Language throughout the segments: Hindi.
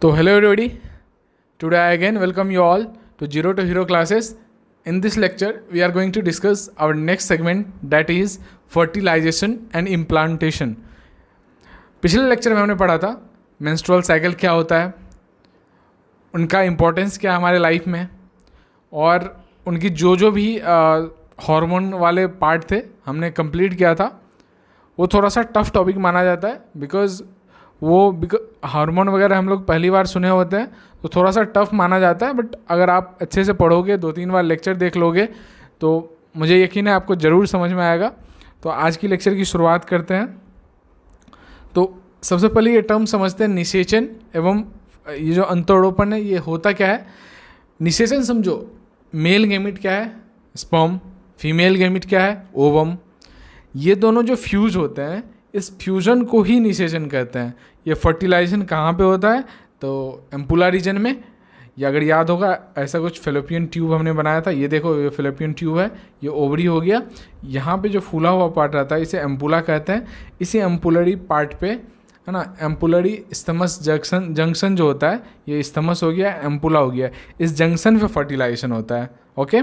So hello everybody. Today I again welcome you all to Zero to Hero classes. In this lecture we are going to discuss our next segment, that is fertilization and implantation. पिछले लेक्चर में हमने पढ़ा था मेंस्ट्रुअल साइकिल क्या होता है, उनका इम्पोर्टेंस क्या है हमारे लाइफ में, और उनकी जो भी हार्मोन वाले पार्ट थे हमने कंप्लीट किया था. वो थोड़ा सा टफ टॉपिक माना जाता है बिकॉज हार्मोन वगैरह हम लोग पहली बार सुने होते हैं तो थोड़ा सा टफ माना जाता है. बट अगर आप अच्छे से पढ़ोगे, 2-3 बार लेक्चर देख लोगे तो मुझे यकीन है आपको ज़रूर समझ में आएगा. तो आज की लेक्चर की शुरुआत करते हैं. तो सबसे पहले ये टर्म समझते हैं निषेचन एवं ये जो अंतरोपण है ये होता क्या है. निषेचन समझो, मेल गैमिट क्या है स्पर्म, फीमेल गैमिट क्या है ओवम. ये दोनों जो फ्यूज होते हैं इस फ्यूजन को ही निषेचन कहते हैं. ये फर्टिलाइजेशन कहाँ पे होता है तो एम्पुला रीजन में, या अगर याद होगा ऐसा कुछ फेलोपियन ट्यूब हमने बनाया था. ये देखो ये फेलोपियन ट्यूब है, ये ओवरी हो गया. यहाँ पे जो फूला हुआ पार्ट रहता है इसे एम्पुला कहते हैं. इसी एम्पुलरी पार्ट पे है ना, एम्पुलरी स्थमस जंक्शन जो होता है ये स्थमस हो गया, एम्पुला हो गया. इस जंक्शन पे फर्टिलाइजेशन होता है. ओके,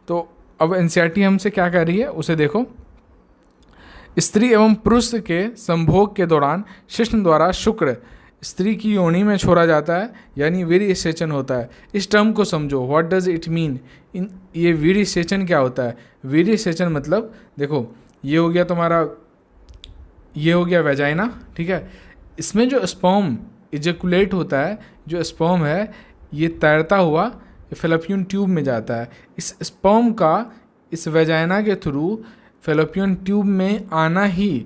तो अब एनसीईआरटी हमसे क्या कर रही है उसे देखो. स्त्री एवं पुरुष के संभोग के दौरान शिश्न द्वारा शुक्र स्त्री की योनि में छोड़ा जाता है, यानी वीर्यसेचन होता है. इस टर्म को समझो, व्हाट डज इट मीन. ये वीर्यसेचन क्या होता है. वीर्यसेचन मतलब देखो ये हो गया तुम्हारा, ये हो गया वेजाइना, ठीक है. इसमें जो स्पर्म इजेकुलेट होता है, जो स्पर्म है ये तैरता हुआ फेलोपियन ट्यूब में जाता है. इस स्पर्म का इस वेजाइना के थ्रू फेलोपियन ट्यूब में आना ही,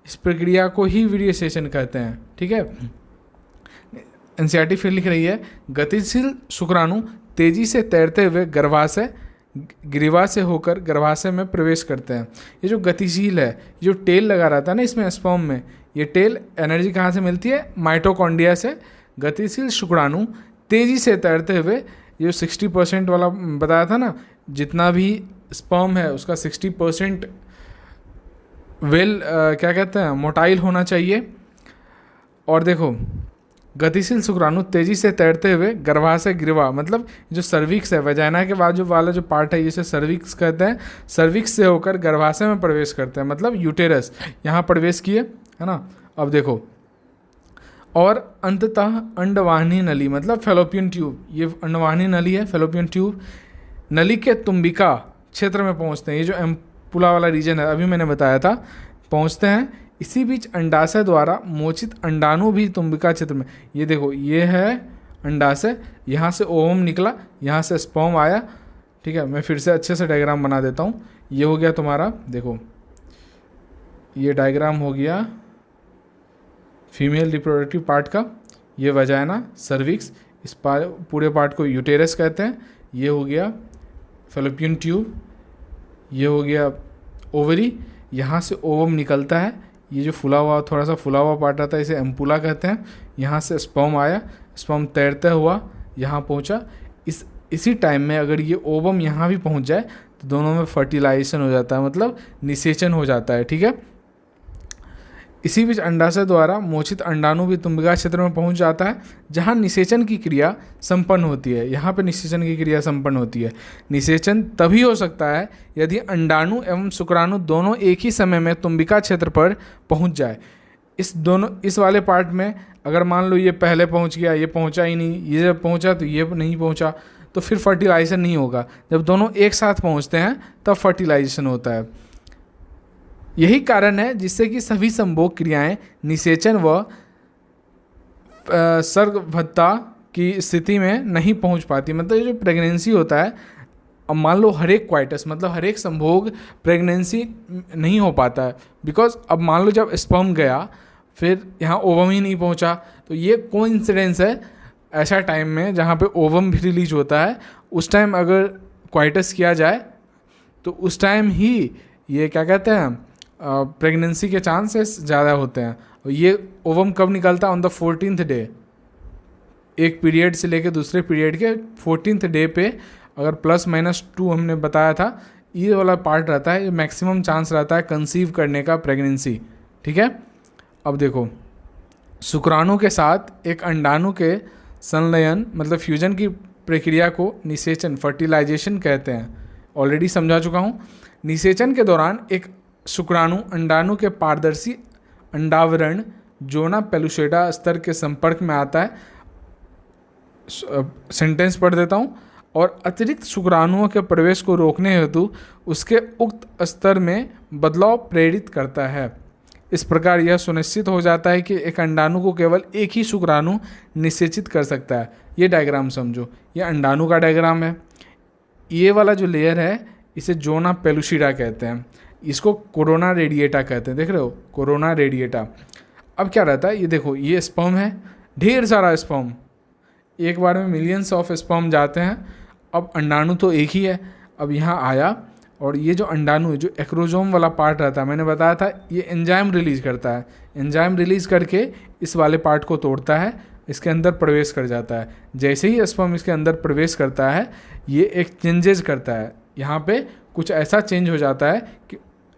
इस प्रक्रिया को ही वीर्यसेचन कहते हैं. ठीक है. एनसीईआरटी फिर लिख रही है गतिशील शुक्राणु तेजी से तैरते हुए गर्भाशय ग्रीवा से होकर गर्भाशय में प्रवेश करते हैं. ये जो गतिशील है, जो टेल लगा रहता है ना इसमें स्पर्म में, ये टेल एनर्जी कहाँ से मिलती है माइटोकॉन्ड्रिया से. गतिशील शुक्राणु तेजी से तैरते हुए, ये जो 60% वाला बताया था ना, जितना भी स्पर्म है उसका 60% क्या कहते हैं मोटाइल होना चाहिए. और देखो गतिशील शुक्राणु तेजी से तैरते हुए गर्भाशय ग्रीवा, मतलब जो सर्विक्स है वजाइना के बाद जो वाला जो पार्ट है इसे सर्विक्स कहते हैं. सर्विक्स से होकर गर्भाशय में प्रवेश करते हैं, मतलब यूटेरस यहाँ प्रवेश किए है ना. अब देखो, और अंततः अंडवाहिनी नली मतलब फेलोपियन ट्यूब, ये अंडवाहिनी नली है फेलोपियन ट्यूब, नली के तुम्बिका क्षेत्र में पहुंचते हैं. ये जो एम्पुला वाला रीजन है अभी मैंने बताया था, पहुंचते हैं. इसी बीच अंडाशय द्वारा मोचित अंडाणु भी तुम्बिका क्षेत्र में, ये देखो ये है अंडाशय, यहाँ से ओवम निकला, यहाँ से स्पर्म आया. ठीक है, मैं फिर से अच्छे से डायग्राम बना देता हूँ. ये हो गया तुम्हारा, देखो ये डायग्राम हो गया फीमेल रिप्रोडक्टिव पार्ट का. ये वजाइना सर्विक्स, इस पूरे पार्ट को यूटेरस कहते हैं. ये हो गया फेलोपियन ट्यूब, ये हो गया ओवरी, यहाँ से ओवम निकलता है. ये जो फुला हुआ थोड़ा सा फुला हुआ पार्ट रहता है इसे एम्पुला कहते हैं. यहाँ से स्पर्म आया, स्पर्म तैरते हुआ यहाँ पहुँचा. इसी टाइम में अगर ये ओवम यहाँ भी पहुँच जाए तो दोनों में फर्टिलाइजेशन हो जाता है, मतलब निषेचन हो जाता है. ठीक है. इसी बीच अंडाशय द्वारा मोचित अंडाणु भी तुम्बिका क्षेत्र में पहुंच जाता है, जहां निषेचन की क्रिया संपन्न होती है. यहाँ पे निषेचन की क्रिया संपन्न होती है. निषेचन तभी हो सकता है यदि अंडाणु एवं शुक्राणु दोनों एक ही समय में तुम्बिका क्षेत्र पर पहुंच जाए. इस वाले पार्ट में अगर मान लो ये पहले पहुंच गया, ये पहुंचा ही नहीं, ये जब पहुंचा तो ये नहीं पहुंचा, तो फिर फर्टिलाइजेशन नहीं होगा. जब दोनों एक साथ पहुँचते हैं तब फर्टिलाइजेशन होता है. यही कारण है जिससे कि सभी संभोग क्रियाएं निषेचन व सर्गवत्ता की स्थिति में नहीं पहुंच पाती. मतलब ये जो प्रेगनेंसी होता है, अब मान लो हर एक क्वाइटस मतलब हर एक संभोग प्रेगनेंसी नहीं हो पाता है, बिकॉज अब मान लो जब स्पर्म गया फिर यहाँ ओवम ही नहीं पहुंचा, तो ये कोइंसिडेंस है ऐसा टाइम में जहाँ पे ओवम भी रिलीज होता है. उस टाइम अगर क्वाइटस किया जाए तो उस टाइम ही ये क्या कहते हैं प्रेगनेंसी के चांसेस ज़्यादा होते हैं. ये ओवम कब निकलता है ऑन द 14th डे, एक पीरियड से लेकर दूसरे पीरियड के 14th डे पे. अगर +-2 हमने बताया था, ये वाला पार्ट रहता है, ये मैक्सिमम चांस रहता है कंसीव करने का प्रेगनेंसी. ठीक है. अब देखो शुक्राणु के साथ एक अंडाणु के संलयन मतलब फ्यूजन की प्रक्रिया को निषेचन फर्टिलाइजेशन कहते हैं। ऑलरेडी समझा चुका हूँ। निषेचन के दौरान एक शुक्राणु अंडाणु के पारदर्शी अंडावरण जोना पेलुसेडा स्तर के संपर्क में आता है। सेंटेंस पढ़ देता हूँ। और अतिरिक्त शुक्राणुओं के प्रवेश को रोकने हेतु उसके उक्त स्तर में बदलाव प्रेरित करता है। इस प्रकार यह सुनिश्चित हो जाता है कि एक अंडाणु को केवल एक ही शुक्राणु निषेचित कर सकता है। ये डायग्राम समझो, ये अंडाणु का डायग्राम है। ये वाला जो लेयर है इसे जोना पेलुसिडा कहते हैं, इसको कोरोना रेडिएटा कहते हैं। देख रहे हो, कोरोना रेडिएटा। अब क्या रहता है, ये देखो, ये स्पर्म है, ढेर सारा स्पर्म, एक बार में मिलियंस ऑफ स्पर्म जाते हैं। अब अंडाणु तो एक ही है। अब यहाँ आया और ये जो अंडाणु जो एक्रोजोम वाला पार्ट रहता है, मैंने बताया था ये एंजाइम रिलीज करता है। एंजाइम रिलीज करके इस वाले पार्ट को तोड़ता है, इसके अंदर प्रवेश कर जाता है। जैसे ही स्पर्म इसके अंदर प्रवेश करता है, ये एक चेंजेस करता है। यहाँ पे कुछ ऐसा चेंज हो जाता है कि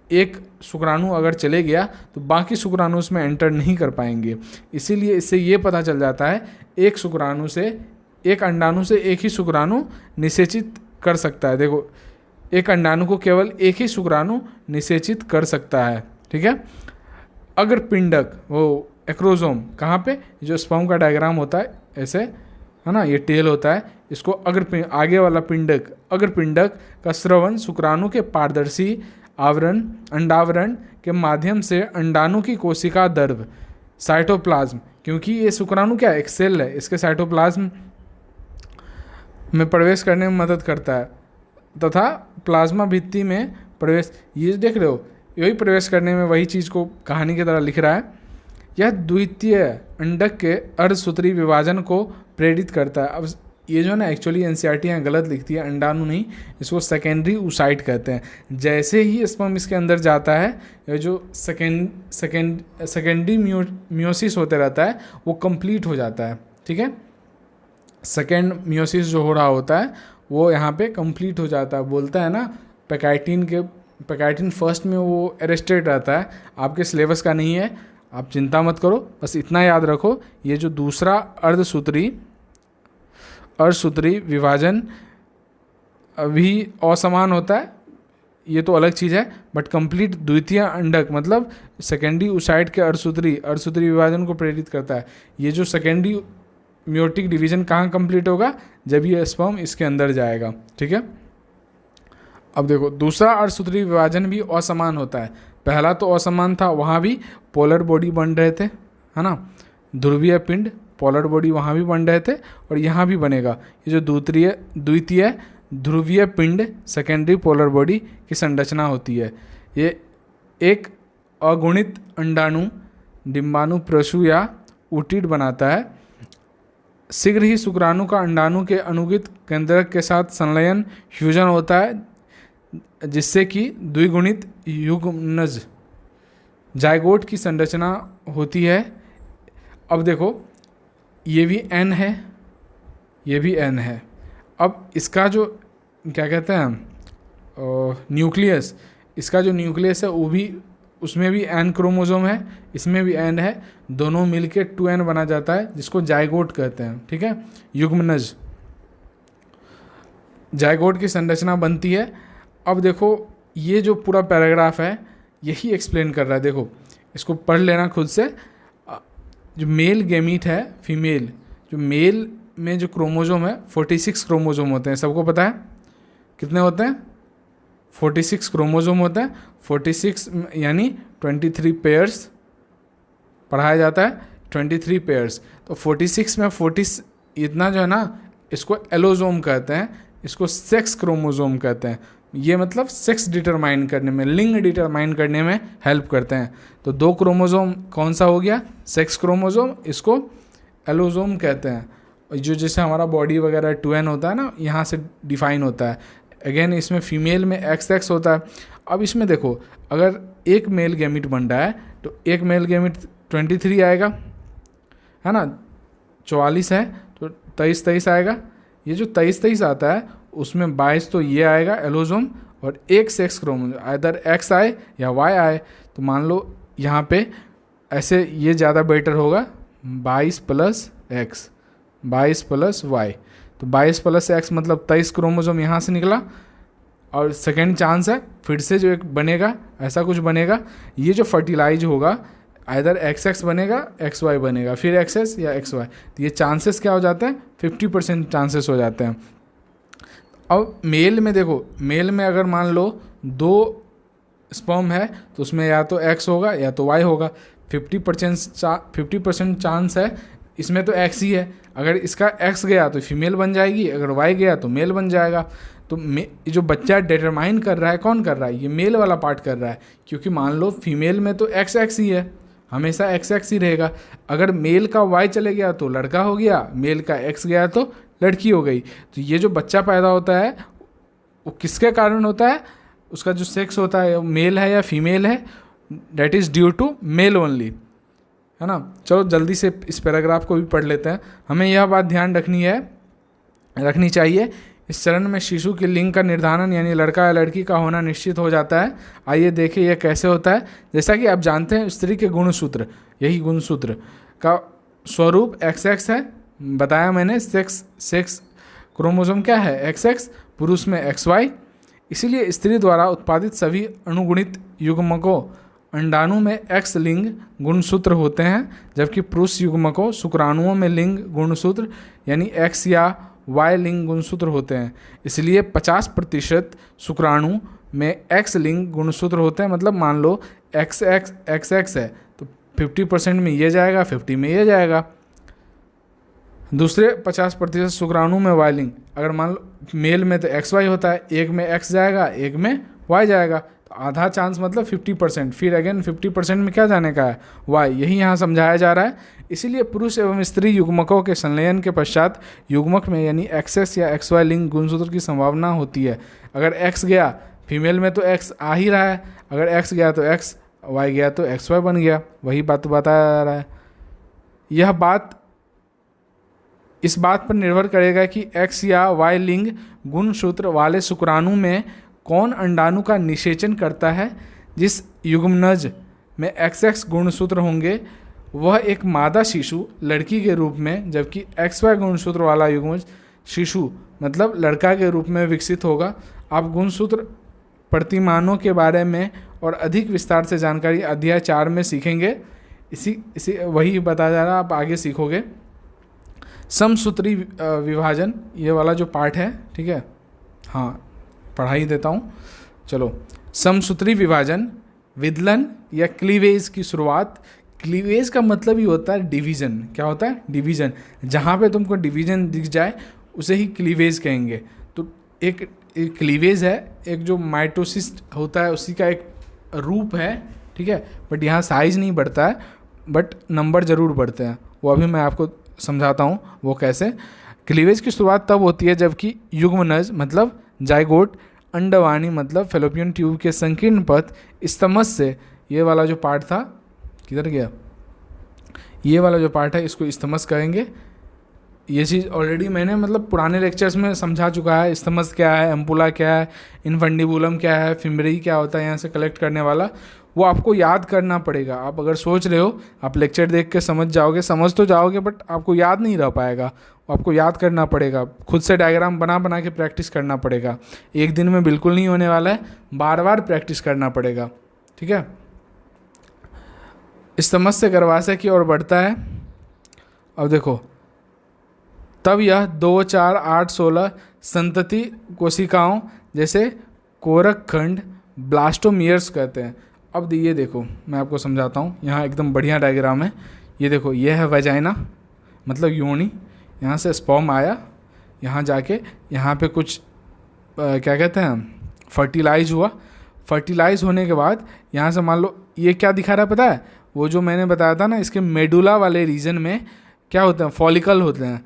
एक शुक्राणु अगर चले गया तो बाकी शुक्राणु उसमें एंटर नहीं कर पाएंगे। इसीलिए इससे ये पता चल जाता है एक शुक्राणु से, एक अंडाणु से एक ही शुक्राणु निषेचित कर सकता है। देखो, एक अंडाणु को केवल एक ही शुक्राणु निषेचित कर सकता है। ठीक है। अगर पिंडक, वो एक्रोजोम कहाँ पे, जो स्पर्म का डायग्राम होता है ऐसे, है ना, ये टेल होता है, इसको अगर आगे वाला पिंडक, अगर पिंडक का स्रवण शुक्राणु के पारदर्शी आवरण अंडावरण के माध्यम से अंडाणु की कोशिका दर्भ साइटोप्लाज्म, क्योंकि ये शुक्राणु क्या एक सेल है, इसके साइटोप्लाज्म में प्रवेश करने में मदद करता है तथा प्लाज्मा भित्ति में प्रवेश, ये देख रहे हो, यही प्रवेश करने में वही चीज़ को कहानी की तरह लिख रहा है। यह द्वितीय अंडक के अर्धसूत्री विभाजन को प्रेरित करता है। अब ये जो है ना, एक्चुअली एनसीईआरटी यहाँ गलत लिखती है, अंडाणु नहीं, इसको सेकेंडरी ऊसाइट कहते हैं। जैसे ही स्पर्म इसके अंदर जाता है, ये जो सेकेंडरी मियोसिस होते रहता है वो कंप्लीट हो जाता है। ठीक है, सेकेंड मियोसिस जो हो रहा होता है वो यहाँ पे कंप्लीट हो जाता है। बोलता है ना, पैकाइटिन फर्स्ट में वो अरेस्टेड रहता है, आपके सिलेबस का नहीं है, आप चिंता मत करो, बस इतना याद रखो, ये जो दूसरा अर्धसूत्री विभाजन अभी असमान होता है, ये तो अलग चीज़ है, बट कंप्लीट द्वितीय अंडक मतलब सेकेंडरी ऊसाइट के अर्धसूत्री विभाजन को प्रेरित करता है। ये जो सेकेंडरी मियोटिक डिवीजन कहाँ कंप्लीट होगा, जब ये स्पर्म इसके अंदर जाएगा। ठीक है। अब देखो, दूसरा अर्धसूत्री विभाजन भी असमान होता है। पहला तो असमान था, वहाँ भी पोलर बॉडी बन रहे थे, है ना, ध्रुवीय पिंड पोलर बॉडी वहाँ भी बन रहे थे, और यहाँ भी बनेगा। ये जो द्वितीय ध्रुवीय पिंड सेकेंडरी पोलर बॉडी की संरचना होती है। ये एक अगुणित अंडाणु डिम्बाणु प्रसु या ऊटिड बनाता है। शीघ्र ही शुक्राणु का अंडाणु के अनुगित केंद्रक के साथ संलयन फ्यूजन होता है, जिससे कि द्विगुणित युग्मनज जाइगोट की संरचना होती है। अब देखो, ये भी एन है, ये भी एन है। अब इसका जो क्या कहते हैं न्यूक्लियस, इसका जो न्यूक्लियस है वो भी, उसमें भी एन क्रोमोसोम है, इसमें भी एन है, दोनों मिलके 2n बना जाता है, जिसको जाइगोट कहते हैं। ठीक है, युग्मनज जाइगोट की संरचना बनती है। अब देखो, ये जो पूरा पैराग्राफ है यही एक्सप्लेन कर रहा है। देखो, इसको पढ़ लेना खुद से। जो मेल गैमीट है, फीमेल, जो मेल में जो क्रोमोसोम है 46 क्रोमोसोम होते हैं, सबको पता है कितने होते हैं, 46 क्रोमोसोम होते हैं। 46 यानी 23 पेयर्स पढ़ाया जाता है, 23 पेयर्स। तो 46 में 40 इतना जो है ना, इसको एलोसोम कहते हैं, इसको सेक्स क्रोमोसोम कहते हैं। ये मतलब सेक्स डिटरमाइन करने में, लिंग डिटरमाइन करने में हेल्प करते हैं। तो 2 क्रोमोसोम कौन सा हो गया, सेक्स क्रोमोसोम, इसको एलोसोम कहते हैं। जो जैसे हमारा बॉडी वगैरह 2n होता है ना, यहाँ से डिफाइन होता है। अगेन इसमें फीमेल में XX होता है। अब इसमें देखो, अगर एक मेल गैमिट बन रहा है तो एक मेल गैमिट 23 आएगा, है ना, 44 है तो 23 आएगा। ये जो 23 आता है उसमें 22 तो ये आएगा एलोसोम, और एक सेक्स क्रोमोसोम, आइदर X आए या Y आए। तो मान लो यहाँ पे ऐसे ये ज़्यादा बेटर होगा, 22 + X, 22 प्लस वाई, तो 22 प्लस एक्स मतलब 23 क्रोमोसोम यहाँ से निकला, और सेकेंड चांस है फिर से जो एक बनेगा, ऐसा कुछ बनेगा, ये जो फर्टिलाइज होगा आइदर एक्स एक्स बनेगा, एक्स वाई बनेगा, फिर एक्स एस या एक्स वाई, तो ये चांसेस क्या हो जाते हैं, 50% चांसेस हो जाते हैं। अब मेल में देखो, मेल में अगर मान लो 2 स्पर्म है तो उसमें या तो एक्स होगा या तो वाई होगा, 50% चांस है, इसमें तो एक्स ही है, अगर इसका एक्स गया तो फीमेल बन जाएगी, अगर वाई गया तो मेल बन जाएगा। तो जो बच्चा डिटरमाइन कर रहा है, कौन कर रहा है, ये मेल वाला पार्ट कर रहा है, क्योंकि मान लो फीमेल में तो एक्स एक्स ही है, हमेशा एक्स एक्स ही रहेगा, अगर मेल का वाई चले गया तो लड़का हो गया, मेल का एक्स गया तो लड़की हो गई। तो ये जो बच्चा पैदा होता है वो किसके कारण होता है, उसका जो सेक्स होता है मेल है या फीमेल है, that is due to male only, है ना। चलो जल्दी से इस पैराग्राफ को भी पढ़ लेते हैं। हमें यह बात ध्यान रखनी चाहिए, इस चरण में शिशु के लिंग का निर्धारण यानी लड़का या लड़की का होना निश्चित हो जाता है। आइए देखें यह कैसे होता है। जैसा कि आप जानते हैं स्त्री के गुणसूत्र, यही गुणसूत्र का स्वरूप एक्स एक्स है, बताया मैंने, सेक्स क्रोमोसोम क्या है, एक्स एक्स, पुरुष में एक्स वाई, इसीलिए स्त्री द्वारा उत्पादित सभी अणुगुणित युग्मकों अंडाणु में एक्स लिंग गुणसूत्र होते हैं, जबकि पुरुष युग्मकों शुक्राणुओं में लिंग गुणसूत्र यानी एक्स या वाई लिंग गुणसूत्र होते हैं। इसलिए 50% शुक्राणु में एक्स लिंग गुणसूत्र होते हैं, मतलब मान लो एक्स एक्स है तो 50% में ये जाएगा, 50 में ये जाएगा। दूसरे 50% शुक्राणु में वाई लिंग, अगर मान लो मेल में तो एक्स वाई होता है, एक में एक्स जाएगा एक में वाई जाएगा, तो आधा चांस मतलब 50%, फिर अगेन 50% में क्या जाने का है, वाई, यही यहाँ समझाया जा रहा है। इसीलिए पुरुष एवं स्त्री युग्मकों के संलयन के पश्चात युग्मक में यानी एक्सएस या एक्स वाई लिंग गुणसूत्र की संभावना होती है। अगर एक्स गया, फीमेल में तो एक्स आ ही रहा है, अगर एक्स गया तो एक्स, वाई गया तो एक्स वाई बन गया, वही बात बताया जा रहा है। यह बात इस बात पर निर्भर करेगा कि एक्स या वाई लिंग गुणसूत्र वाले शुक्राणु में कौन अंडाणु का निषेचन करता है। जिस युग्मनज में एक्स एक्स गुणसूत्र होंगे वह एक मादा शिशु लड़की के रूप में, जबकि एक्स वाई गुणसूत्र वाला युग्मज शिशु मतलब लड़का के रूप में विकसित होगा। आप गुणसूत्र प्रतिमानों के बारे में और अधिक विस्तार से जानकारी अध्याय 4 में सीखेंगे। इसी वही बताया जा रहा है, आप आगे सीखोगे। समसूत्री विभाजन, ये वाला जो पार्ट है, ठीक है, हाँ पढ़ा ही देता हूँ। चलो, समसूत्री विभाजन विदलन या क्लीवेज की शुरुआत। क्लीवेज का मतलब ही होता है डिवीज़न। क्या होता है? डिवीज़न। जहाँ पे तुमको डिवीज़न दिख जाए उसे ही क्लीवेज कहेंगे। तो एक क्लीवेज है, एक जो माइटोसिस होता है उसी का एक रूप है, ठीक है, बट यहाँ साइज नहीं बढ़ता है, बट नंबर ज़रूर बढ़ते हैं, वो अभी मैं आपको समझाता हूँ वो कैसे। क्लीवेज की शुरुआत तब होती है जबकि युग्मनज मतलब जाइगोट, अंडवानी मतलब फेलोपियन ट्यूब के संकीर्ण पथ स्तमस से, ये वाला जो पार्ट था किधर गया, ये वाला जो पार्ट है इसको स्तमस कहेंगे। ये चीज़ ऑलरेडी मैंने मतलब पुराने लेक्चर्स में समझा चुका है। स्तमस क्या है, एम्पुला क्या है, इनफंडिबुलम क्या है, फिम्बरी क्या होता है यहाँ से कलेक्ट करने वाला, वो आपको याद करना पड़ेगा। आप अगर सोच रहे हो आप लेक्चर देख के समझ जाओगे, समझ तो जाओगे, बट आपको याद नहीं रह पाएगा, आपको याद करना पड़ेगा, खुद से डायग्राम बना बना के प्रैक्टिस करना पड़ेगा। एक दिन में बिल्कुल नहीं होने वाला है, बार बार प्रैक्टिस करना पड़ेगा, ठीक है। स्तमस से गर्भाशय की ओर बढ़ता है। अब देखो, तब यह 2, 4, 8, 16 संतति कोशिकाओं जैसे कोरक खंड ब्लास्टोमियर्स कहते हैं। अब ये देखो मैं आपको समझाता हूँ, यहाँ एकदम बढ़िया डायग्राम है। ये देखो, ये है वजाइना मतलब योनि, यहाँ से स्पर्म आया, यहाँ जाके यहाँ पे कुछ क्या कहते हैं, फर्टिलाइज हुआ। फर्टिलाइज होने के बाद यहाँ से मान लो ये क्या दिखा रहा है पता है, वो जो मैंने बताया था ना, इसके मेडुला वाले रीजन में क्या होते हैं, फॉलिकल होते हैं।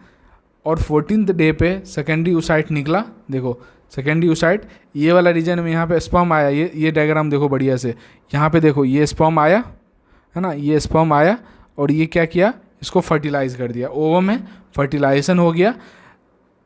और 14th डे पे सेकेंडरी oocyte निकला। देखो सेकेंडरी oocyte, ये वाला रीजन में यहाँ पे स्पर्म आया। ये डायग्राम देखो बढ़िया से, यहाँ पे देखो ये स्पर्म आया है ना, ये स्पर्म आया और ये क्या किया, इसको फर्टिलाइज कर दिया, ओवम में फर्टिलाइजेशन हो गया।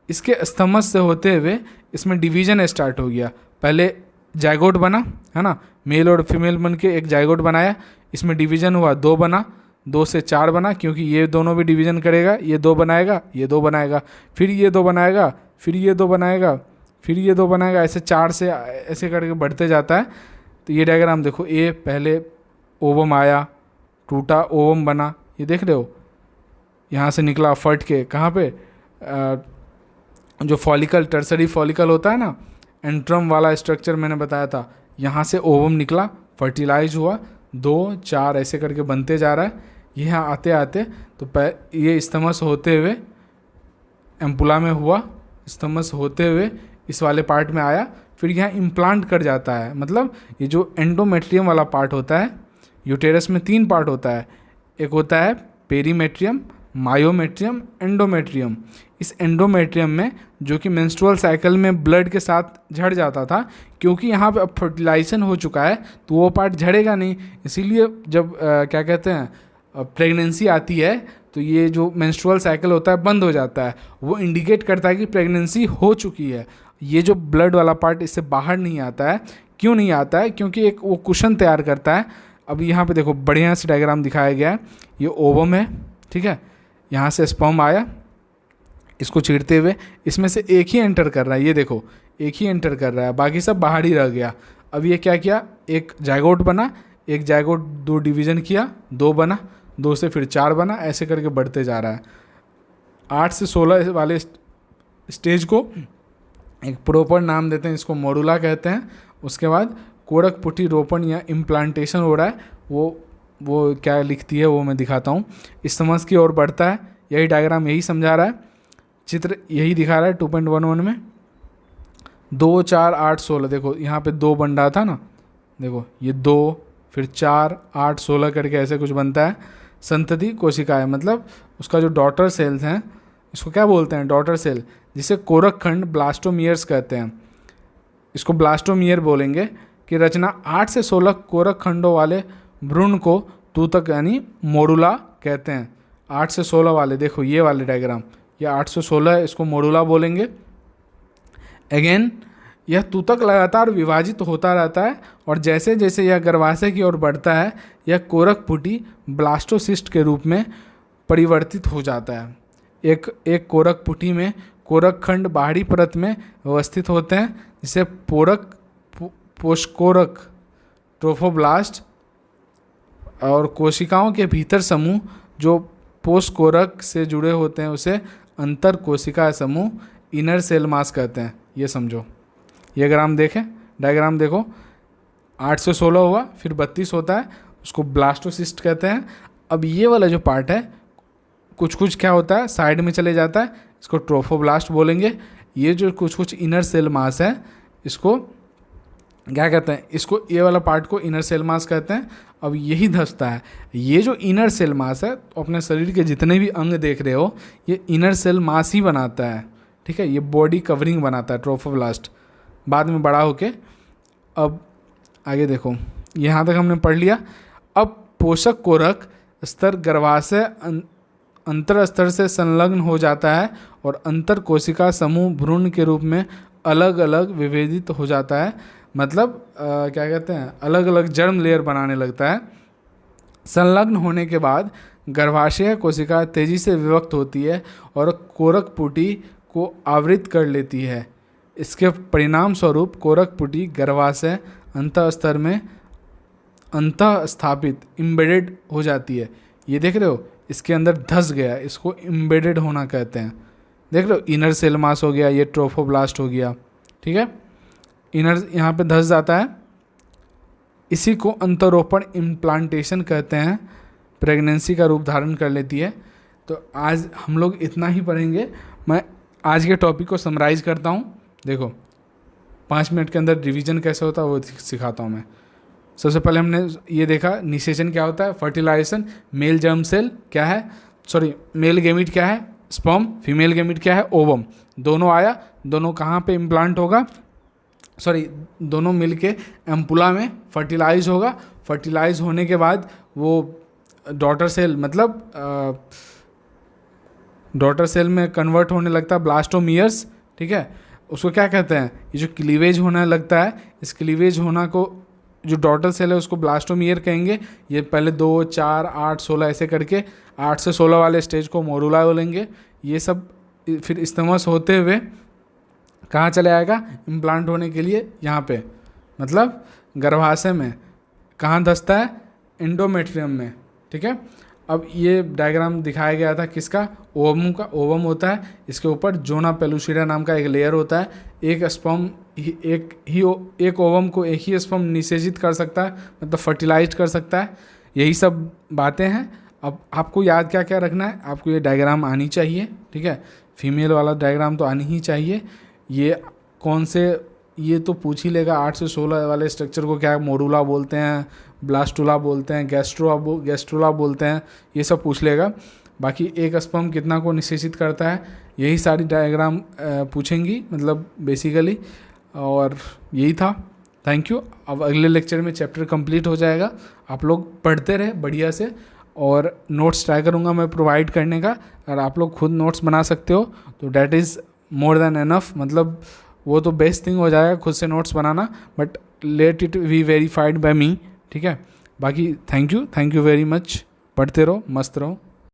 इसके स्तमस से होते हुए इसमें डिवीजन स्टार्ट हो गया। पहले जाइगोट बना है ना, मेल और फीमेल बन के एक जाइगोट बनाया, इसमें डिवीजन हुआ, 2 बना, 2 से 4 बना, क्योंकि ये दोनों भी डिवीजन करेगा, ये 2 बनाएगा, ये 2 बनाएगा, फिर ये 2 बनाएगा, फिर ये 2 बनाएगा, फिर ये 2 बनाएगा, ऐसे 4 से ऐसे करके बढ़ते जाता है। तो ये डायग्राम देखो, ए पहले ओवम आया, टूटा, ओवम बना, ये देख रहे हो, यहाँ से निकला फट के कहाँ पे, जो फॉलिकल, टर्सरी फॉलिकल होता है ना, एंट्रम वाला स्ट्रक्चर मैंने बताया था, यहाँ से ओवम निकला, फर्टिलाइज हुआ, 2 4 ऐसे करके बनते जा रहा है। यहाँ आते आते तो ये स्तमस होते हुए एम्पुला में हुआ, स्तमस होते हुए इस वाले पार्ट में आया, फिर यहाँ इम्प्लांट कर जाता है। मतलब ये जो एंडोमेट्रियम वाला पार्ट होता है, यूटेरस में 3 पार्ट होता है, एक होता है पेरीमेट्रियम, मायोमेट्रियम, एंडोमेट्रियम। इस एंडोमेट्रियम में जो कि मेंस्ट्रुअल साइकिल में ब्लड के साथ झड़ जाता था, क्योंकि यहाँ पे अब फर्टिलाइजेशन हो चुका है तो वो पार्ट झड़ेगा नहीं, इसीलिए जब क्या कहते हैं प्रेगनेंसी आती है तो ये जो मेंस्ट्रुअल साइकिल होता है बंद हो जाता है, वो इंडिकेट करता है कि प्रेगनेंसी हो चुकी है। ये जो ब्लड वाला पार्ट इससे बाहर नहीं आता है, क्यों नहीं आता है, क्योंकि एक वो कुशन तैयार करता है। अब यहाँ पे देखो बढ़िया से डायग्राम दिखाया गया है, ये ओवम है, ठीक है, यहाँ से स्पर्म आया, इसको छीड़ते हुए इसमें से एक ही एंटर कर रहा है, ये देखो एक ही एंटर कर रहा है, बाकी सब बाहर ही रह गया। अब ये क्या किया, एक जायगोट बना, एक जायगोट 2 डिवीज़न किया, 2 बना, 2 से फिर 4 बना, ऐसे करके बढ़ते जा रहा है। 8 से 16 वाले स्टेज को एक प्रॉपर नाम देते हैं, इसको मोडुला कहते हैं। उसके बाद कोरक पुटी रोपण या इम्प्लांटेशन हो रहा है, वो क्या लिखती है वो मैं दिखाता हूँ। स्तमस की ओर बढ़ता है, यही डायग्राम यही समझा रहा है, चित्र यही दिखा रहा है 2.11 में। 2 4 8 16 देखो यहाँ पे 2 बन रहा था ना, देखो ये 2 फिर 4 8 16 करके ऐसे कुछ बनता है। संतति कोशिकाएं, मतलब उसका जो डॉटर सेल्स हैं, इसको क्या बोलते हैं, डॉटर सेल, जिसे कोरक खंड ब्लास्टोमियर्स कहते हैं। इसको ब्लास्टोमियर बोलेंगे कि रचना 8 से 16 कोरक खंडों वाले भ्रूण को तूतक यानी मोडुला कहते हैं। 8 से 16 वाले, देखो ये वाले डायग्राम, ये 8 से 16 है, इसको मोडुला बोलेंगे। अगेन यह तूतक लगातार विभाजित होता रहता है और जैसे जैसे यह गर्भाशय की ओर बढ़ता है, यह कोरक पुटी ब्लास्टोसिस्ट के रूप में परिवर्तित हो जाता है। एक कोरक पुटी में कोरक खंड बाहरी परत में व्यवस्थित होते हैं, जिसे पोषकोरक, ट्रोफोब्लास्ट, और कोशिकाओं के भीतर समूह जो पोषकोरक से जुड़े होते हैं उसे अंतर कोशिका समूह, इनर सेल मास कहते हैं। ये समझो, ये डायग्राम देखो, 8 से 16 हुआ, फिर 32 होता है, उसको ब्लास्टोसिस्ट कहते हैं। अब ये वाला जो पार्ट है, कुछ क्या होता है साइड में चले जाता है, इसको ट्रोफोब्लास्ट बोलेंगे। ये जो कुछ इनर सेल मास है, इसको क्या कहते हैं, इसको ये वाला पार्ट को इनर सेल मास कहते हैं। अब यही धंसता है, ये जो इनर सेल मास है, तो अपने शरीर के जितने भी अंग देख रहे हो, ये इनर सेल मास ही बनाता है, ठीक है, ये बॉडी कवरिंग बनाता है ट्रोफोब्लास्ट, बाद में बड़ा होके। अब आगे देखो, यहाँ तक हमने पढ़ लिया। अब पोषक कोरक स्तर गर्भाशय अंतर स्तर से संलग्न हो जाता है और अंतर कोशिका समूह भ्रूण के रूप में अलग अलग विभेदित हो जाता है। मतलब क्या कहते हैं, अलग अलग जर्म लेयर बनाने लगता है। संलग्न होने के बाद गर्भाशय कोशिका तेजी से विभक्त होती है और कोरक पुटी को आवृत कर लेती है। इसके परिणाम स्वरूप कोरक पुटी गर्भाशय अंतःस्तर में अंतः स्थापित इम्बेडेड हो जाती है। ये देख रहे हो, इसके अंदर धस गया, इसको इम्बेडेड होना कहते हैं। देख रहे हो, इनर सेल मास हो गया, ये ट्रोफोब्लास्ट हो गया, ठीक है, इनर यहाँ पे धस जाता है। इसी को अंतरोपण इम्प्लांटेशन कहते हैं। प्रेगनेंसी का रूप धारण कर लेती है। तो आज हम लोग इतना ही पढ़ेंगे। मैं आज के टॉपिक को समराइज़ करता हूँ। देखो 5 मिनट के अंदर रिवीजन कैसे होता है वो सिखाता हूँ मैं। सबसे पहले हमने ये देखा निषेचन क्या होता है, फर्टिलाइजेशन, मेल जर्म सेल क्या है, मेल गेमिट क्या है, स्पर्म, फीमेल गेमिट क्या है, ओवम। दोनों आया, दोनों कहाँ पे इम्प्लांट होगा, दोनों मिलके एम्पुला में फर्टिलाइज होगा। फर्टिलाइज होने के बाद वो डॉटर सेल, मतलब डॉटर सेल में कन्वर्ट होने लगता है ब्लास्टोमियर्स, ठीक है। उसको क्या कहते हैं, ये जो क्लीवेज होने लगता है, इस क्लीवेज होना को जो डॉटर सेल है उसको ब्लास्टोमियर कहेंगे। ये पहले 2, 4, 8, 16 ऐसे करके 8 से 16 वाले स्टेज को मोरूला बोलेंगे। ये सब फिर इस्तेमाल होते हुए कहाँ चले आएगा, इम्प्लांट होने के लिए यहाँ पे, मतलब गर्भाशय में। कहाँ धंसता है, एंडोमेट्रियम में, ठीक है। अब ये डायग्राम दिखाया गया था किसका, ओवम का। ओवम होता है, इसके ऊपर जोना पेलुसिडा नाम का एक लेयर होता है। एक स्पर्म एक ओवम को एक ही स्पर्म निषेचित कर सकता है, मतलब फर्टिलाइज कर सकता है। यही सब बातें हैं। अब आपको याद क्या क्या रखना है, आपको ये डायग्राम आनी चाहिए, ठीक है। फीमेल वाला डायग्राम तो आनी ही चाहिए। ये कौन से, ये तो पूछ ही लेगा 8 से 16 वाले स्ट्रक्चर को क्या मोरूला बोलते हैं, ब्लास्टुला बोलते हैं, गैस्ट्रोला बोलते हैं, ये सब पूछ लेगा। बाकी एक स्पर्म कितना को निषेचित करता है, यही सारी डायग्राम पूछेंगी, मतलब बेसिकली। और यही था। Thank you. अब अगले लेक्चर में चैप्टर कंप्लीट हो जाएगा। आप लोग पढ़ते रहे बढ़िया से, और नोट्स ट्राई करूँगा मैं प्रोवाइड करने का। अगर आप लोग खुद नोट्स बना सकते हो तो that is more than enough, मतलब वो तो बेस्ट थिंग हो जाएगा खुद से नोट्स बनाना, but let it be verified by me, ठीक है। बाकी थैंक यू वेरी मच। पढ़ते रहो, मस्त रहो।